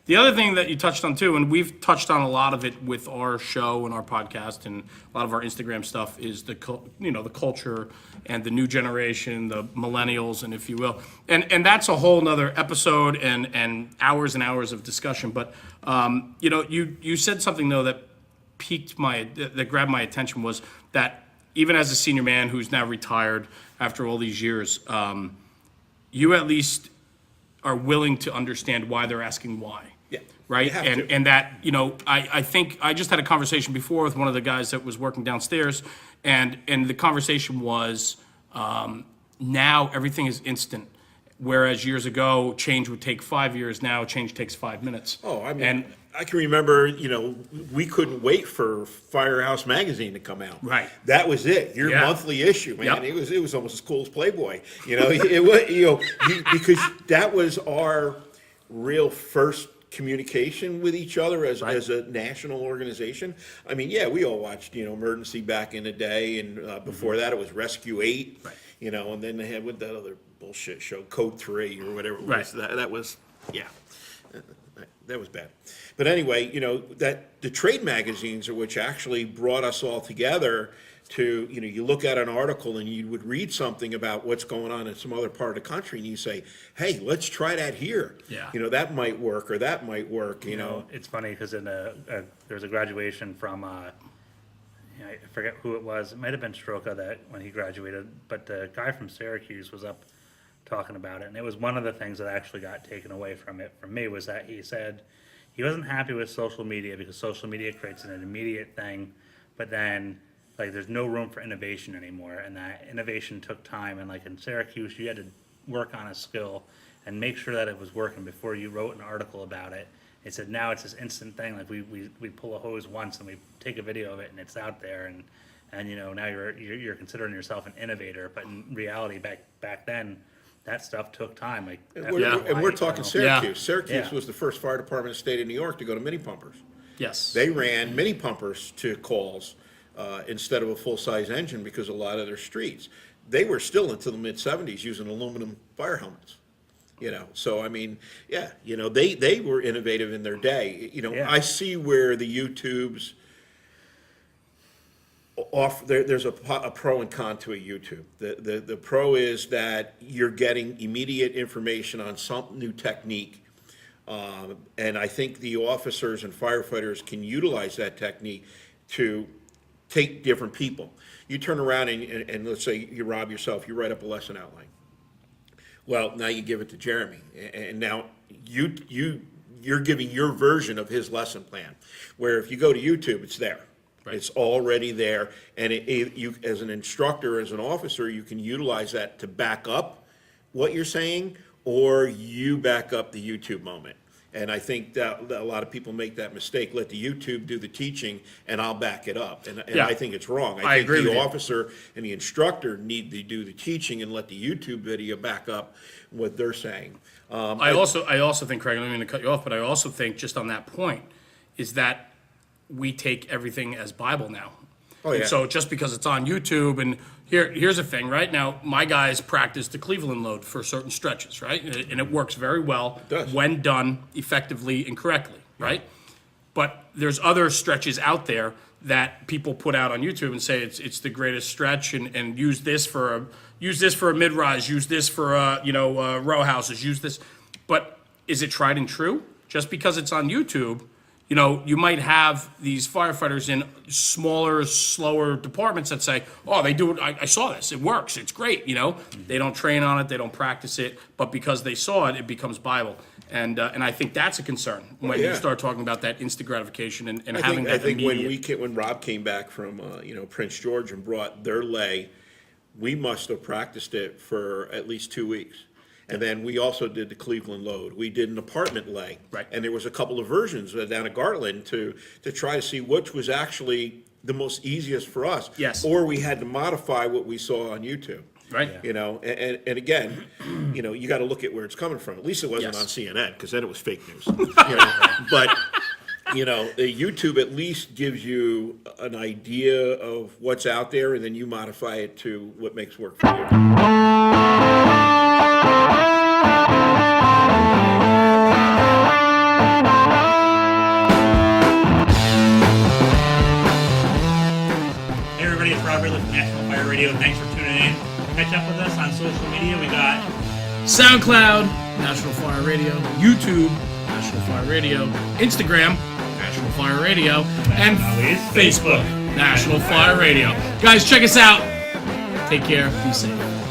The other thing that you touched on too, and we've touched on a lot of it with our show and our podcast and a lot of our Instagram stuff, is the the culture and the new generation, the millennials, and if you will, and that's a whole nother episode and hours of discussion. But you said something though that that grabbed my attention, was that even as a senior man who's now retired after all these years, you at least are willing to understand why they're asking why. Yeah. Right? You have to. And that, I think I just had a conversation before with one of the guys that was working downstairs, and the conversation was, now everything is instant. Whereas years ago, change would take 5 years. Now change takes 5 minutes. Oh, I mean, I can remember, we couldn't wait for Firehouse magazine to come out. Right. That was it. Your Yeah. monthly issue, man. Yep. It was almost as cool as Playboy. It was, because that was our real first communication with each other as a national organization. I mean, yeah, we all watched, Emergency back in the day, and before that it was Rescue 8. Right. And then they had with that other bullshit show, Code 3 or whatever it was. Right. That was, yeah. That was bad. But anyway, that the trade magazines are which actually brought us all together to, you look at an article and you would read something about what's going on in some other part of the country and you say, hey, let's try that here. Yeah. That might work or that might work, It's funny because there was a graduation from, I forget who it was. It might have been Stroka that when he graduated, but the guy from Syracuse was up talking about it. And it was one of the things that actually got taken away from it from me, was that he said he wasn't happy with social media because social media creates an immediate thing, but then there's no room for innovation anymore, and that innovation took time. And in Syracuse, you had to work on a skill and make sure that it was working before you wrote an article about it. He said now it's this instant thing. We pull a hose once and we take a video of it and it's out there, and now you're considering yourself an innovator, but in reality back then that stuff took time. And we're talking Syracuse. Yeah. Syracuse Yeah. was the first fire department in the state of New York to go to mini pumpers. yes. They ran mini pumpers to calls instead of a full-size engine because a lot of their streets. They were still into the mid-'70s using aluminum fire helmets. So I mean, yeah, they were innovative in their day. Yeah. I see where the YouTubes there's a pro and con to a YouTube. The pro is that you're getting immediate information on some new technique, and I think the officers and firefighters can utilize that technique to take different people. You turn around and let's say you rob yourself, you write up a lesson outline. Well, now you give it to Jeremy, and now you're giving your version of his lesson plan. Where if you go to YouTube, it's there. Right. It's already there, and you, as an instructor, as an officer, you can utilize that to back up what you're saying, or you back up the YouTube moment. And I think that a lot of people make that mistake. Let the YouTube do the teaching, and I'll back it up. And Yeah. I think it's wrong. I think agree with the you. officer and the instructor need to do the teaching and let the YouTube video back up what they're saying. I also think, Craig, I don't mean to cut you off, but I also think, just on that point, is that we take everything as Bible now. Oh, And yeah. so just because it's on YouTube, and here's the thing, right? Now, my guys practice the Cleveland load for certain stretches, right? And it works very well does. when done effectively and correctly, right? But there's other stretches out there that people put out on YouTube and say it's the greatest stretch, and use this for a mid-rise, use this for row houses, use this. But is it tried and true? Just because it's on YouTube, you might have these firefighters in smaller, slower departments that say, oh, they do it, I saw this, it works, it's great, They don't train on it, they don't practice it, but because they saw it, it becomes Bible. And I think that's a concern when you yeah. start talking about that instant gratification and I having think, that immediate. when Rob came back from Prince George and brought their lay, we must have practiced it for at least 2 weeks. And then we also did the Cleveland load. We did an apartment lay. Right. And there was a couple of versions down at Garland to try to see which was actually the most easiest for us. Yes. Or we had to modify what we saw on YouTube. Right. And again, you got to look at where it's coming from. At least it wasn't Yes. on CNN, because then it was fake news. But the YouTube at least gives you an idea of what's out there, and then you modify it to what makes work for you. with National Fire Radio. Thanks for tuning in. Catch up with us on social media. We got SoundCloud, National Fire Radio, YouTube, National Fire Radio, Instagram, National Fire Radio, and always Facebook, National Fire Radio. Guys, check us out. Take care. Be safe.